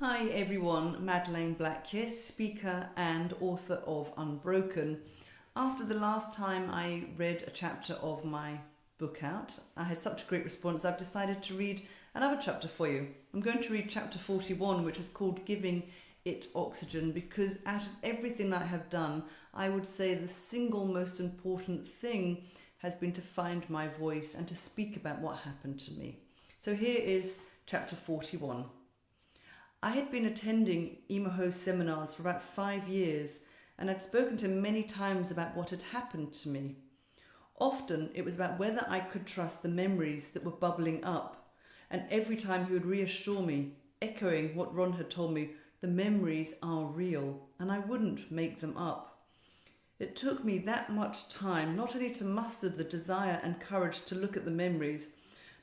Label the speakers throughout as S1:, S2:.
S1: Hi everyone, Madeleine Black here, speaker and author of Unbroken. After the last time I read a chapter of my book out, I had such a great response, I've decided to read another chapter for you. I'm going to read chapter 41, which is called Giving It Oxygen, because out of everything that I have done, I would say the single most important thing has been to find my voice and to speak about what happened to me. So here is chapter 41. I had been attending Imaho's seminars for about 5 years and I'd spoken to him many times about what had happened to me. Often it was about whether I could trust the memories that were bubbling up, and every time he would reassure me, echoing what Ron had told me, the memories are real and I wouldn't make them up. It took me that much time not only to muster the desire and courage to look at the memories,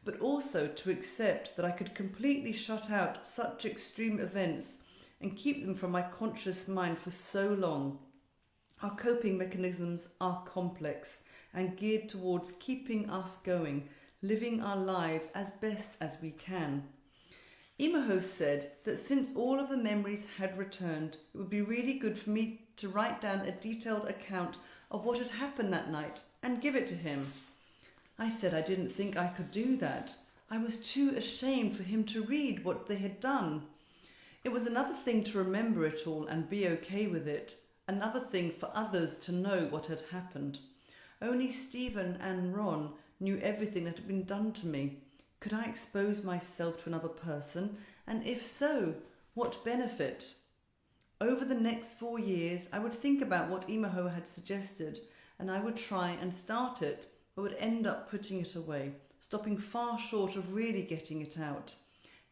S1: but also to accept that I could completely shut out such extreme events and keep them from my conscious mind for so long. Our coping mechanisms are complex and geared towards keeping us going, living our lives as best as we can. Imaho said that since all of the memories had returned, it would be really good for me to write down a detailed account of what had happened that night and give it to him. I said I didn't think I could do that. I was too ashamed for him to read what they had done. It was another thing to remember it all and be okay with it, another thing for others to know what had happened. Only Stephen and Ron knew everything that had been done to me. Could I expose myself to another person? And if so, what benefit? Over the next 4 years, I would think about what Imaho had suggested and I would try and start it, but would end up putting it away, stopping far short of really getting it out.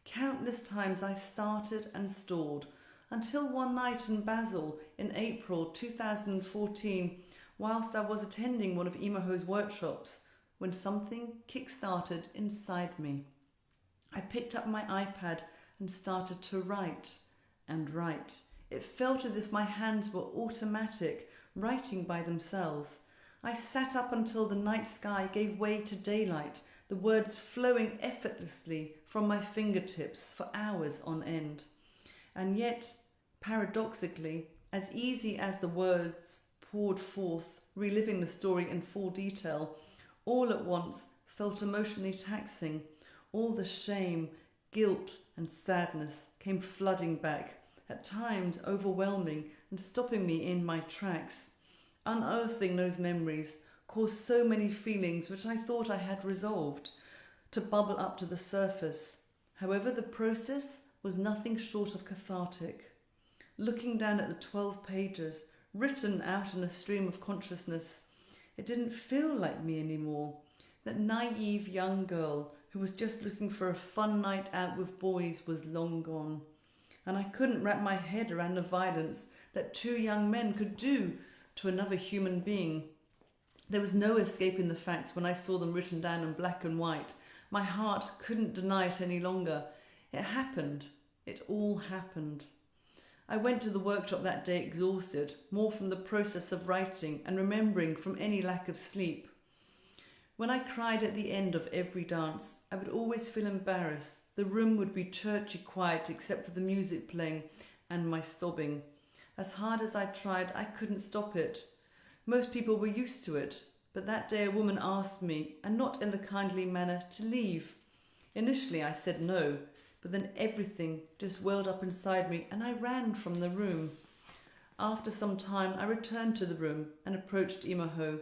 S1: Countless times I started and stalled, until one night in Basel in April 2014, whilst I was attending one of Imaho's workshops, when something kick-started inside me. I picked up my iPad and started to write and write. It felt as if my hands were automatic, writing by themselves. I sat up until the night sky gave way to daylight, the words flowing effortlessly from my fingertips for hours on end. And yet, paradoxically, as easy as the words poured forth, reliving the story in full detail, all at once felt emotionally taxing. All the shame, guilt and sadness came flooding back, at times overwhelming and stopping me in my tracks. Unearthing those memories caused so many feelings which I thought I had resolved to bubble up to the surface. However, the process was nothing short of cathartic. Looking down at the 12 pages, written out in a stream of consciousness, it didn't feel like me anymore. That naive young girl who was just looking for a fun night out with boys was long gone. And I couldn't wrap my head around the violence that 2 young men could do to another human being. There was no escaping the facts when I saw them written down in black and white. My heart couldn't deny it any longer. It happened. It all happened. I went to the workshop that day exhausted, more from the process of writing and remembering from any lack of sleep. When I cried at the end of every dance, I would always feel embarrassed. The room would be churchy quiet except for the music playing and my sobbing. As hard as I tried, I couldn't stop it. Most people were used to it, but that day a woman asked me, and not in a kindly manner, to leave. Initially I said no, but then everything just welled up inside me and I ran from the room. After some time I returned to the room and approached Imaho.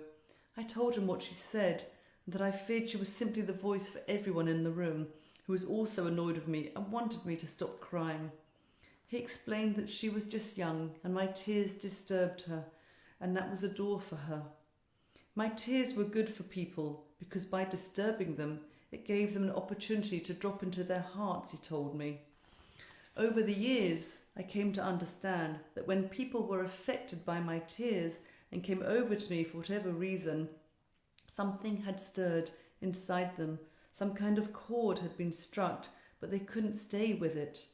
S1: I told him what she said, and that I feared she was simply the voice for everyone in the room, who was also annoyed with me and wanted me to stop crying. He explained that she was just young and my tears disturbed her, and that was a door for her. My tears were good for people because by disturbing them, it gave them an opportunity to drop into their hearts, he told me. Over the years, I came to understand that when people were affected by my tears and came over to me for whatever reason, something had stirred inside them. Some kind of chord had been struck, but they couldn't stay with it.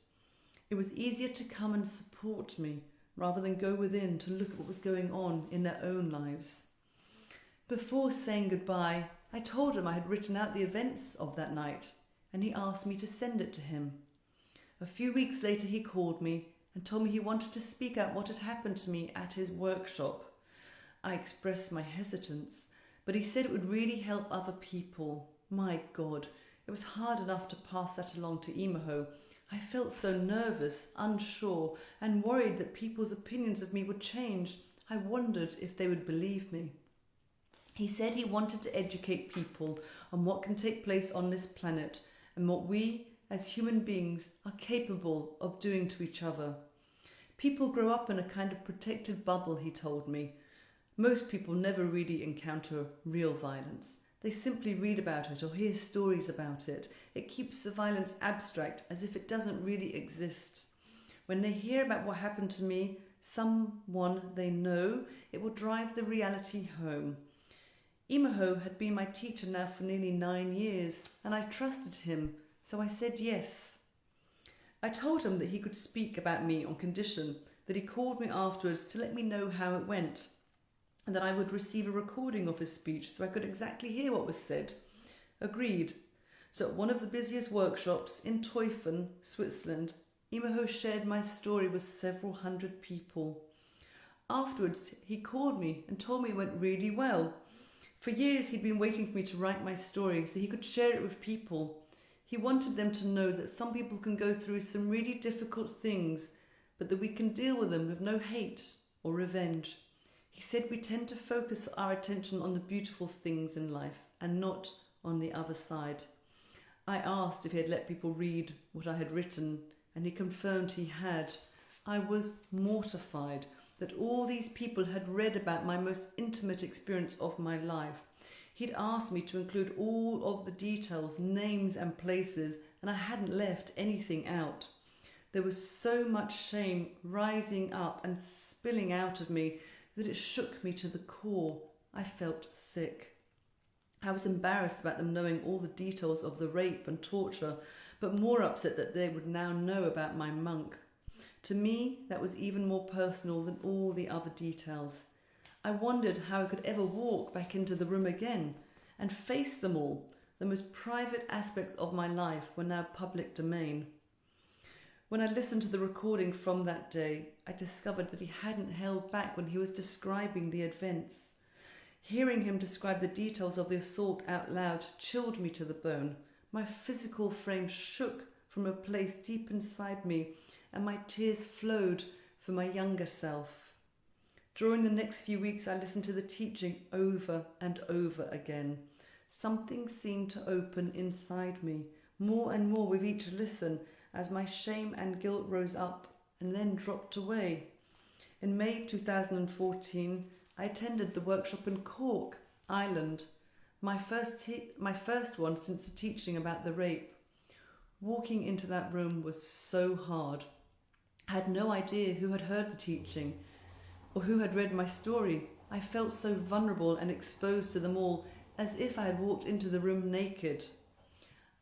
S1: It was easier to come and support me rather than go within to look at what was going on in their own lives. Before saying goodbye, I told him I had written out the events of that night, and he asked me to send it to him. A few weeks later he called me and told me he wanted to speak out what had happened to me at his workshop. I expressed my hesitance, but he said it would really help other people. My God, it was hard enough to pass that along to Imaho. I felt so nervous, unsure, and worried that people's opinions of me would change. I wondered if they would believe me. He said he wanted to educate people on what can take place on this planet and what we, as human beings, are capable of doing to each other. People grow up in a kind of protective bubble, he told me. Most people never really encounter real violence. They simply read about it or hear stories about it. It keeps the violence abstract, as if it doesn't really exist. When they hear about what happened to me, someone they know, it will drive the reality home. Imaho had been my teacher now for nearly 9 years, and I trusted him, so I said yes. I told him that he could speak about me on condition that he called me afterwards to let me know how it went, and that I would receive a recording of his speech so I could exactly hear what was said. Agreed. So at one of the busiest workshops in Teufen, Switzerland, Imaho shared my story with several hundred people. Afterwards, he called me and told me it went really well. For years, he'd been waiting for me to write my story so he could share it with people. He wanted them to know that some people can go through some really difficult things, but that we can deal with them with no hate or revenge. He said we tend to focus our attention on the beautiful things in life and not on the other side. I asked if he had let people read what I had written, and he confirmed he had. I was mortified that all these people had read about my most intimate experience of my life. He'd asked me to include all of the details, names and places, and I hadn't left anything out. There was so much shame rising up and spilling out of me that it shook me to the core. I felt sick. I was embarrassed about them knowing all the details of the rape and torture, but more upset that they would now know about my monk. To me, that was even more personal than all the other details. I wondered how I could ever walk back into the room again and face them all. The most private aspects of my life were now public domain. When I listened to the recording from that day, I discovered that he hadn't held back when he was describing the events. Hearing him describe the details of the assault out loud chilled me to the bone. My physical frame shook from a place deep inside me, and my tears flowed for my younger self. During the next few weeks, I listened to the teaching over and over again. Something seemed to open inside me, more and more with each listen, as my shame and guilt rose up and then dropped away. In May 2014, I attended the workshop in Cork, Ireland, my first one since the teaching about the rape. Walking into that room was so hard. I had no idea who had heard the teaching or who had read my story. I felt so vulnerable and exposed to them all, as if I had walked into the room naked.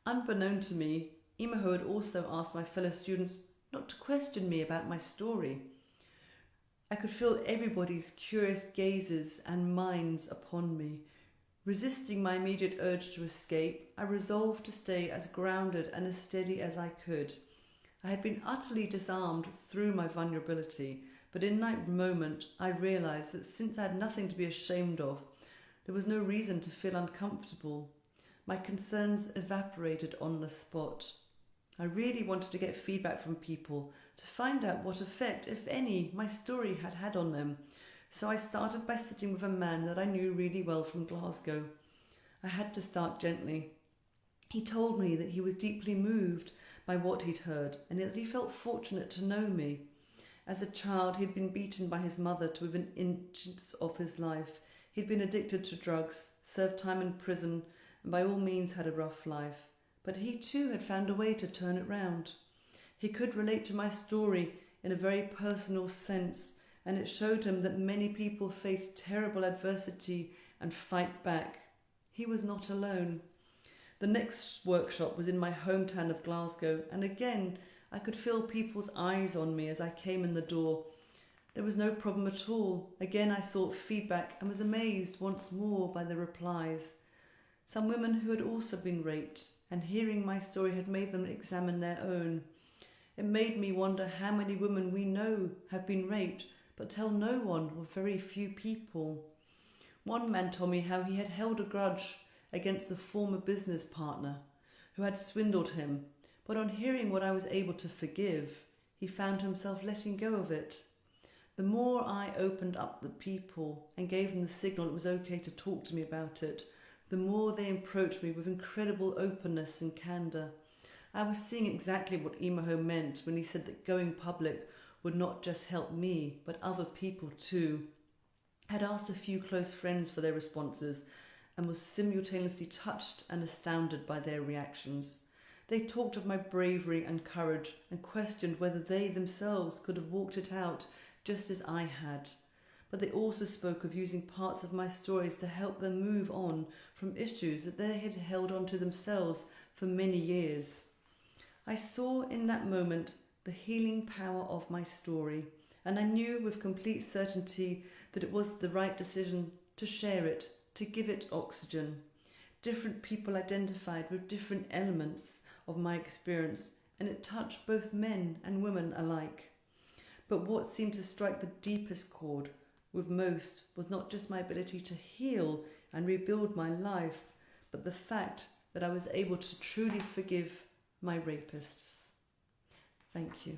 S1: Unbeknown to me, Imaho had also asked my fellow students not to question me about my story. I could feel everybody's curious gazes and minds upon me. Resisting my immediate urge to escape, I resolved to stay as grounded and as steady as I could. I had been utterly disarmed through my vulnerability, but in that moment I realised that since I had nothing to be ashamed of, there was no reason to feel uncomfortable. My concerns evaporated on the spot. I really wanted to get feedback from people to find out what effect, if any, my story had had on them. So I started by sitting with a man that I knew really well from Glasgow. I had to start gently. He told me that he was deeply moved by what he'd heard and that he felt fortunate to know me. As a child, he'd been beaten by his mother to within inches of his life. He'd been addicted to drugs, served time in prison, and by all means had a rough life. But he too had found a way to turn it round. He could relate to my story in a very personal sense, and it showed him that many people face terrible adversity and fight back. He was not alone. The next workshop was in my hometown of Glasgow, and again I could feel people's eyes on me as I came in the door. There was no problem at all. Again I sought feedback and was amazed once more by the replies. Some women who had also been raped, and hearing my story had made them examine their own. It made me wonder how many women we know have been raped but tell no one or very few people. One man told me how he had held a grudge against a former business partner who had swindled him, but on hearing what I was able to forgive, he found himself letting go of it. The more I opened up the people and gave them the signal it was okay to talk to me about it, the more they approached me with incredible openness and candour. I was seeing exactly what Imaho meant when he said that going public would not just help me, but other people too. I had asked a few close friends for their responses and was simultaneously touched and astounded by their reactions. They talked of my bravery and courage and questioned whether they themselves could have walked it out just as I had. But they also spoke of using parts of my stories to help them move on from issues that they had held on to themselves for many years. I saw in that moment the healing power of my story, and I knew with complete certainty that it was the right decision to share it, to give it oxygen. Different people identified with different elements of my experience, and it touched both men and women alike. But what seemed to strike the deepest chord with most was not just my ability to heal and rebuild my life, but the fact that I was able to truly forgive my rapists. Thank you.